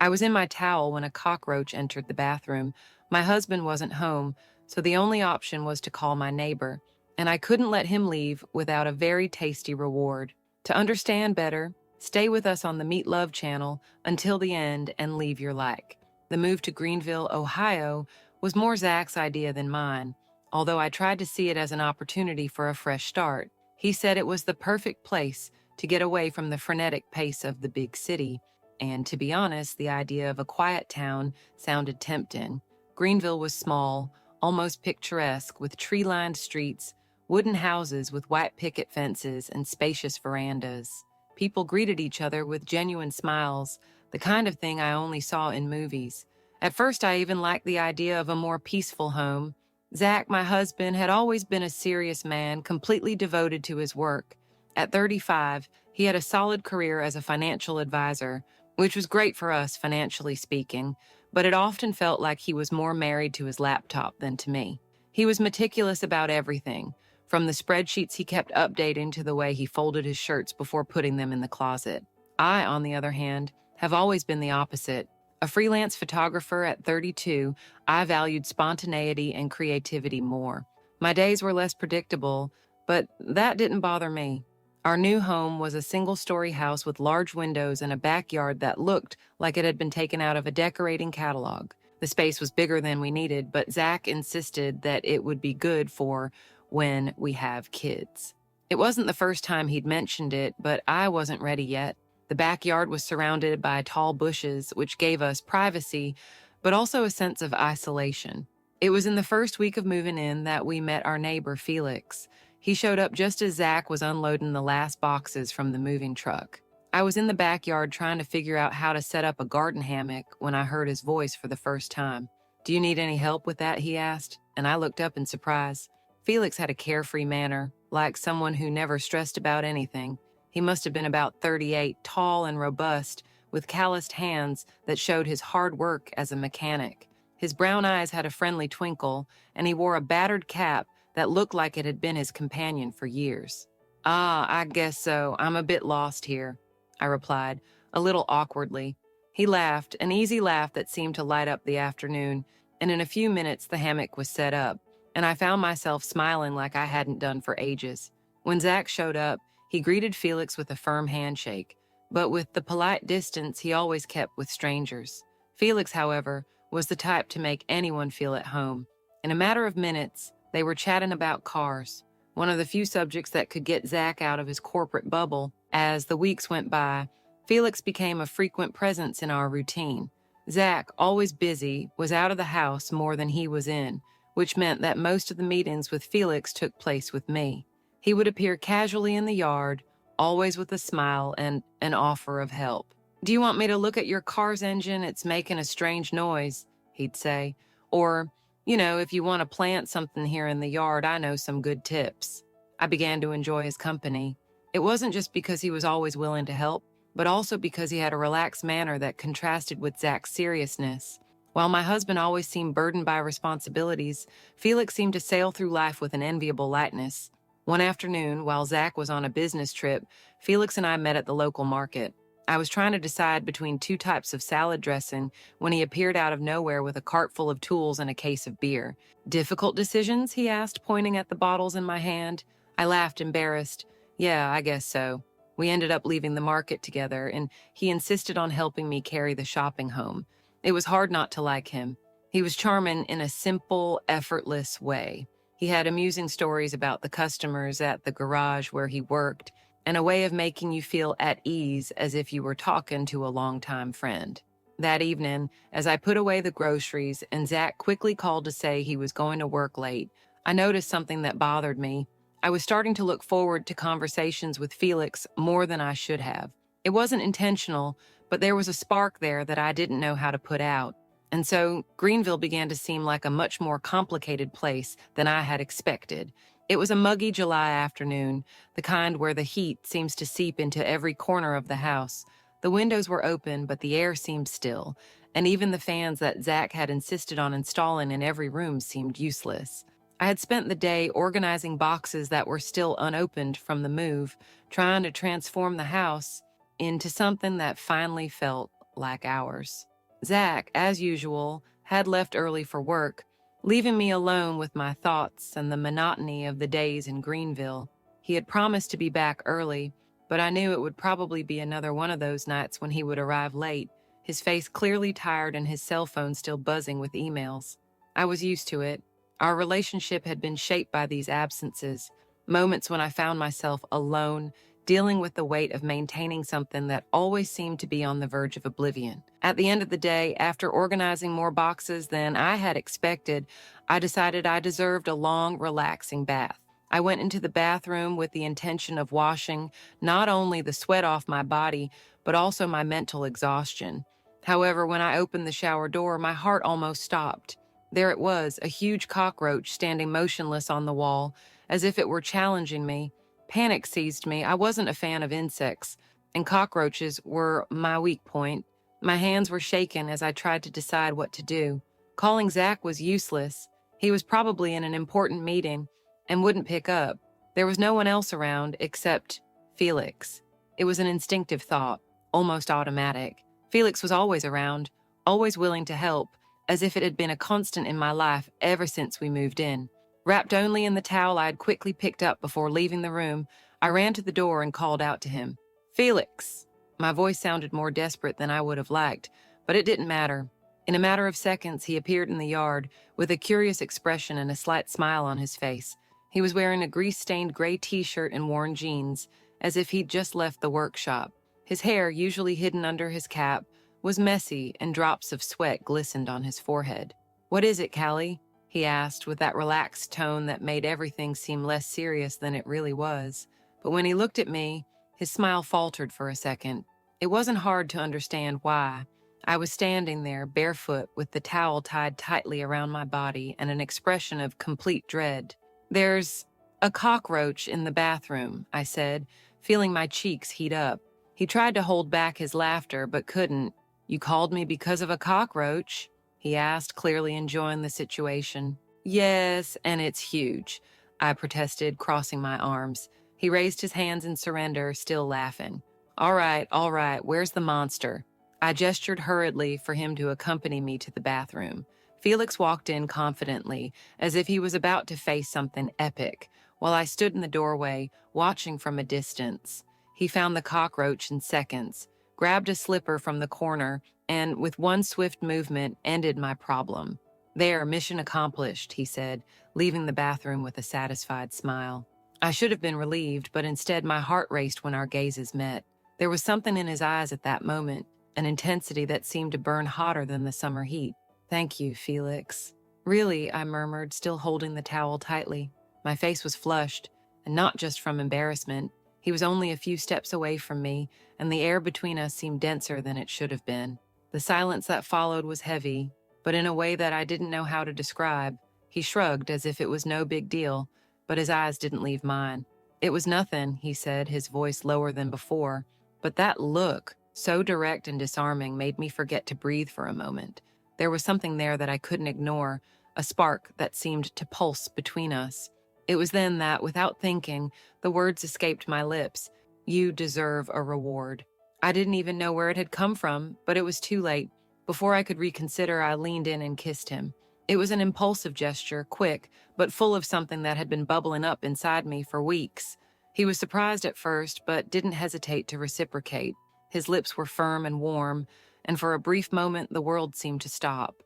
I was in my towel when a cockroach entered the bathroom. My husband wasn't home, so the only option was to call my neighbor, and I couldn't let him leave without a very tasty reward. To understand better, stay with us on the Meat Love channel until the end and leave your like. The move to Greenville, Ohio was more Zach's idea than mine, although I tried to see it as an opportunity for a fresh start. He said it was the perfect place to get away from the frenetic pace of the big city. And to be honest, the idea of a quiet town sounded tempting. Greenville was small, almost picturesque, with tree-lined streets, wooden houses with white picket fences, and spacious verandas. People greeted each other with genuine smiles, the kind of thing I only saw in movies. At first, I even liked the idea of a more peaceful home. Zach, my husband, had always been a serious man, completely devoted to his work. At 35, he had a solid career as a financial advisor, which was great for us financially speaking, but it often felt like he was more married to his laptop than to me. He was meticulous about everything, from the spreadsheets he kept updating to the way he folded his shirts before putting them in the closet. I, on the other hand, have always been the opposite. A freelance photographer at 32, I valued spontaneity and creativity more. My days were less predictable, but that didn't bother me. Our new home was a single-story house with large windows and a backyard that looked like it had been taken out of a decorating catalog. The space was bigger than we needed, but Zach insisted that it would be good for when we have kids. It wasn't the first time he'd mentioned it, but I wasn't ready yet. The backyard was surrounded by tall bushes, which gave us privacy, but also a sense of isolation. It was in the first week of moving in that we met our neighbor, Felix. He showed up just as Zach was unloading the last boxes from the moving truck. I was in the backyard trying to figure out how to set up a garden hammock when I heard his voice for the first time. "Do you need any help with that?" he asked, and I looked up in surprise. Felix had a carefree manner, like someone who never stressed about anything. He must have been about 38, tall and robust, with calloused hands that showed his hard work as a mechanic. His brown eyes had a friendly twinkle, and he wore a battered cap that looked like it had been his companion for years. "Ah, I guess so. I'm a bit lost here," I replied, a little awkwardly. He laughed, an easy laugh that seemed to light up the afternoon, and in a few minutes the hammock was set up, and I found myself smiling like I hadn't done for ages. When Zach showed up, he greeted Felix with a firm handshake, but with the polite distance he always kept with strangers. Felix, however, was the type to make anyone feel at home. In a matter of minutes, they were chatting about cars, one of the few subjects that could get Zach out of his corporate bubble. As the weeks went by, Felix became a frequent presence in our routine. Zach, always busy, was out of the house more than he was in, which meant that most of the meetings with Felix took place with me. He would appear casually in the yard, always with a smile and an offer of help. "Do you want me to look at your car's engine? It's making a strange noise," he'd say. Or, "If you want to plant something here in the yard, I know some good tips." I began to enjoy his company. It wasn't just because he was always willing to help, but also because he had a relaxed manner that contrasted with Zach's seriousness. While my husband always seemed burdened by responsibilities, Felix seemed to sail through life with an enviable lightness. One afternoon, while Zach was on a business trip, Felix and I met at the local market. I was trying to decide between two types of salad dressing when he appeared out of nowhere with a cart full of tools and a case of beer. "Difficult decisions?" he asked, pointing at the bottles in my hand. I laughed, embarrassed. "Yeah, I guess so." We ended up leaving the market together, and he insisted on helping me carry the shopping home. It was hard not to like him. He was charming in a simple, effortless way. He had amusing stories about the customers at the garage where he worked, and a way of making you feel at ease as if you were talking to a longtime friend. That evening, as I put away the groceries and Zach quickly called to say he was going to work late, I noticed something that bothered me. I was starting to look forward to conversations with Felix more than I should have. It wasn't intentional, but there was a spark there that I didn't know how to put out. And so Greenville began to seem like a much more complicated place than I had expected. It was a muggy July afternoon, the kind where the heat seems to seep into every corner of the house. The windows were open, but the air seemed still, and even the fans that Zach had insisted on installing in every room seemed useless. I had spent the day organizing boxes that were still unopened from the move, trying to transform the house into something that finally felt like ours. Zach, as usual, had left early for work, leaving me alone with my thoughts and the monotony of the days in Greenville. He had promised to be back early, but I knew it would probably be another one of those nights when he would arrive late, his face clearly tired and his cell phone still buzzing with emails. I was used to it. Our relationship had been shaped by these absences, moments when I found myself alone, dealing with the weight of maintaining something that always seemed to be on the verge of oblivion. At the end of the day, after organizing more boxes than I had expected, I decided I deserved a long, relaxing bath. I went into the bathroom with the intention of washing not only the sweat off my body, but also my mental exhaustion. However, when I opened the shower door, my heart almost stopped. There it was, a huge cockroach standing motionless on the wall, as if it were challenging me. Panic seized me. I wasn't a fan of insects, and cockroaches were my weak point. My hands were shaken as I tried to decide what to do. Calling Zach was useless. He was probably in an important meeting and wouldn't pick up. There was no one else around except Felix. It was an instinctive thought, almost automatic. Felix was always around, always willing to help, as if it had been a constant in my life ever since we moved in. Wrapped only in the towel I had quickly picked up before leaving the room, I ran to the door and called out to him. "Felix!" My voice sounded more desperate than I would have liked, but it didn't matter. In a matter of seconds, he appeared in the yard with a curious expression and a slight smile on his face. He was wearing a grease-stained gray t-shirt and worn jeans, as if he'd just left the workshop. His hair, usually hidden under his cap, was messy and drops of sweat glistened on his forehead. "What is it, Callie?" he asked with that relaxed tone that made everything seem less serious than it really was. But when he looked at me, his smile faltered for a second. It wasn't hard to understand why. I was standing there, barefoot, with the towel tied tightly around my body and an expression of complete dread. "There's a cockroach in the bathroom," I said, feeling my cheeks heat up. He tried to hold back his laughter, but couldn't. "You called me because of a cockroach?" he asked, clearly enjoying the situation. "Yes, and it's huge," I protested, crossing my arms. He raised his hands in surrender, still laughing. All right, where's the monster?" I gestured hurriedly for him to accompany me to the bathroom. Felix walked in confidently, as if he was about to face something epic, while I stood in the doorway, watching from a distance. He found the cockroach in seconds, grabbed a slipper from the corner, and with one swift movement ended my problem. "There, mission accomplished," he said, leaving the bathroom with a satisfied smile. I should have been relieved, but instead my heart raced when our gazes met. There was something in his eyes at that moment, an intensity that seemed to burn hotter than the summer heat. "Thank you, Felix." "Really," I murmured, still holding the towel tightly. My face was flushed, and not just from embarrassment. He was only a few steps away from me, and the air between us seemed denser than it should have been. The silence that followed was heavy, but in a way that I didn't know how to describe. He shrugged as if it was no big deal, but his eyes didn't leave mine. "It was nothing," he said, his voice lower than before, but that look, so direct and disarming, made me forget to breathe for a moment. There was something there that I couldn't ignore, a spark that seemed to pulse between us. It was then that, without thinking, the words escaped my lips. "You deserve a reward." I didn't even know where it had come from, but it was too late. Before I could reconsider, I leaned in and kissed him. It was an impulsive gesture, quick, but full of something that had been bubbling up inside me for weeks. He was surprised at first, but didn't hesitate to reciprocate. His lips were firm and warm, and for a brief moment the world seemed to stop.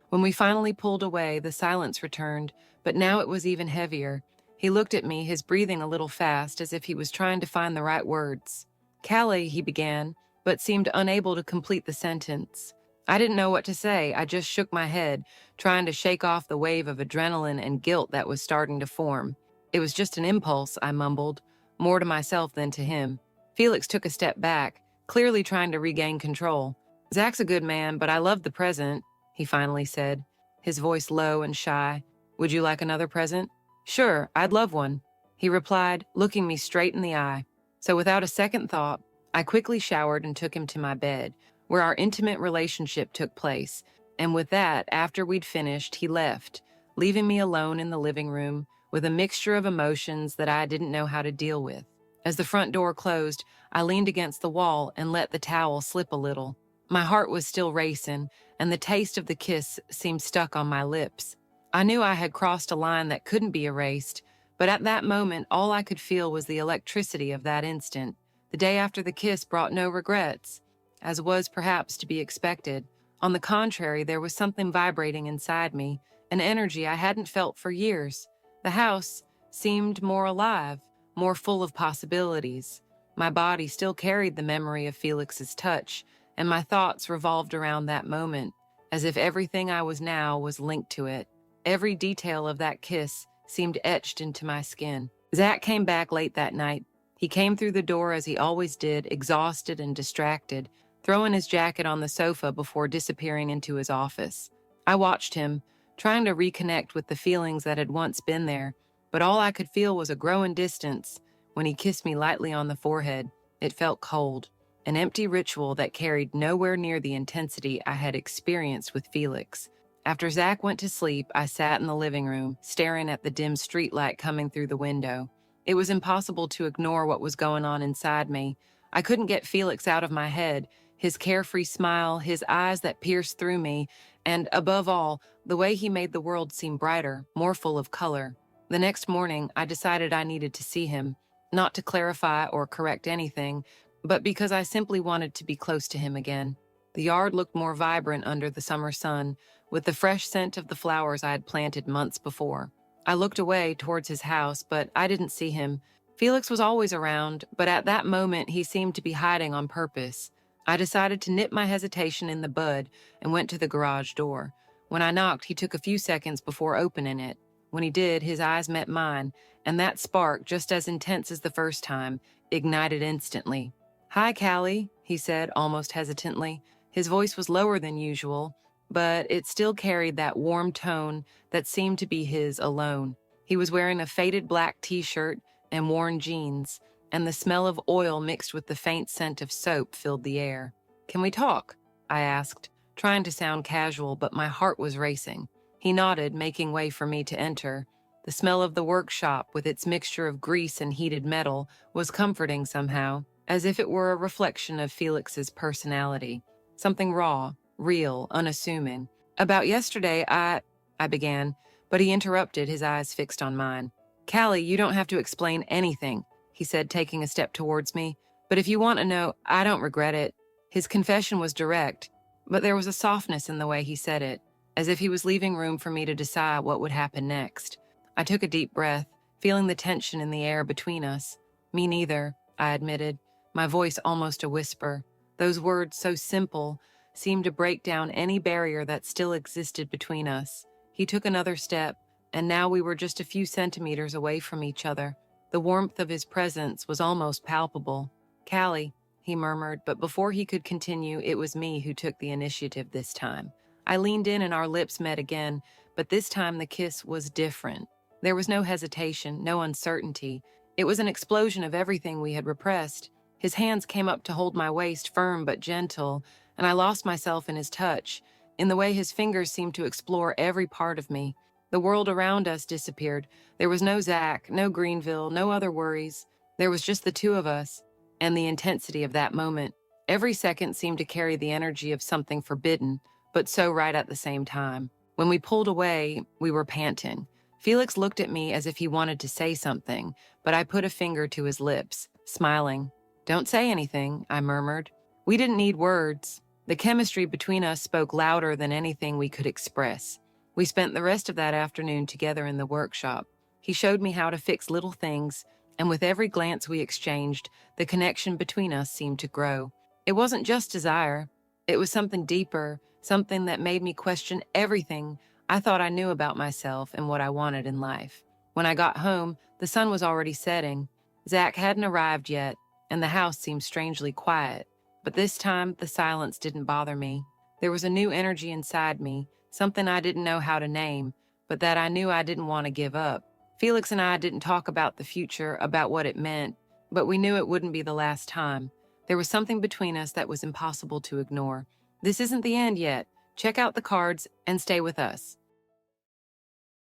When we finally pulled away, the silence returned, but now it was even heavier. He looked at me, his breathing a little fast, as if he was trying to find the right words. "Callie," he began, but seemed unable to complete the sentence. I didn't know what to say. I just shook my head, trying to shake off the wave of adrenaline and guilt that was starting to form. "It was just an impulse," I mumbled, more to myself than to him. Felix took a step back, clearly trying to regain control. "Zach's a good man, but I love the present," he finally said, his voice low and shy. "Would you like another present?" "Sure, I'd love one," he replied, looking me straight in the eye. So without a second thought, I quickly showered and took him to my bed, where our intimate relationship took place, and with that, after we'd finished, he left, leaving me alone in the living room with a mixture of emotions that I didn't know how to deal with. As the front door closed, I leaned against the wall and let the towel slip a little. My heart was still racing, and the taste of the kiss seemed stuck on my lips. I knew I had crossed a line that couldn't be erased, but at that moment, all I could feel was the electricity of that instant. The day after the kiss brought no regrets, as was perhaps to be expected. On the contrary, there was something vibrating inside me, an energy I hadn't felt for years. The house seemed more alive, more full of possibilities. My body still carried the memory of Felix's touch, and my thoughts revolved around that moment, as if everything I was now was linked to it. Every detail of that kiss seemed etched into my skin. Zach came back late that night. He came through the door as he always did, exhausted and distracted, throwing his jacket on the sofa before disappearing into his office. I watched him, trying to reconnect with the feelings that had once been there, but all I could feel was a growing distance. When he kissed me lightly on the forehead, it felt cold, an empty ritual that carried nowhere near the intensity I had experienced with Felix. After Zach went to sleep, I sat in the living room, staring at the dim streetlight coming through the window. It was impossible to ignore what was going on inside me. I couldn't get Felix out of my head, his carefree smile, his eyes that pierced through me, and above all, the way he made the world seem brighter, more full of color. The next morning, I decided I needed to see him, not to clarify or correct anything, but because I simply wanted to be close to him again. The yard looked more vibrant under the summer sun, with the fresh scent of the flowers I had planted months before. I looked away towards his house, but I didn't see him. Felix was always around, but at that moment he seemed to be hiding on purpose. I decided to nip my hesitation in the bud and went to the garage door. When I knocked, he took a few seconds before opening it. When he did, his eyes met mine, and that spark, just as intense as the first time, ignited instantly. "Hi, Callie," he said, almost hesitantly. His voice was lower than usual, but it still carried that warm tone that seemed to be his alone. He was wearing a faded black t-shirt and worn jeans, and the smell of oil mixed with the faint scent of soap filled the air. "Can we talk?" I asked, trying to sound casual, but my heart was racing. He nodded, making way for me to enter. The smell of the workshop, with its mixture of grease and heated metal, was comforting somehow, as if it were a reflection of Felix's personality. Something raw, real, unassuming. "About yesterday, I began, but he interrupted, his eyes fixed on mine. "Callie, you don't have to explain anything," he said, taking a step towards me. "But if you want to know, I don't regret it." His confession was direct, but there was a softness in the way he said it, as if he was leaving room for me to decide what would happen next. I took a deep breath, feeling the tension in the air between us. "Me neither," I admitted, my voice almost a whisper. Those words, so simple, seemed to break down any barrier that still existed between us. He took another step, and now we were just a few centimeters away from each other. The warmth of his presence was almost palpable. "Callie," he murmured, but before he could continue, it was me who took the initiative this time. I leaned in and our lips met again, but this time the kiss was different. There was no hesitation, no uncertainty. It was an explosion of everything we had repressed. His hands came up to hold my waist, firm but gentle, and I lost myself in his touch, in the way his fingers seemed to explore every part of me. The world around us disappeared. There was no Zach, no Greenville, no other worries. There was just the two of us, and the intensity of that moment. Every second seemed to carry the energy of something forbidden, but so right at the same time. When we pulled away, we were panting. Felix looked at me as if he wanted to say something, but I put a finger to his lips, smiling. "Don't say anything," I murmured. We didn't need words. The chemistry between us spoke louder than anything we could express. We spent the rest of that afternoon together in the workshop. He showed me how to fix little things, and with every glance we exchanged, the connection between us seemed to grow. It wasn't just desire. It was something deeper, something that made me question everything I thought I knew about myself and what I wanted in life. When I got home, the sun was already setting. Zach hadn't arrived yet, and the house seemed strangely quiet. But this time, the silence didn't bother me. There was a new energy inside me, something I didn't know how to name, but that I knew I didn't want to give up. Felix and I didn't talk about the future, about what it meant, but we knew it wouldn't be the last time. There was something between us that was impossible to ignore. This isn't the end yet. Check out the cards and stay with us.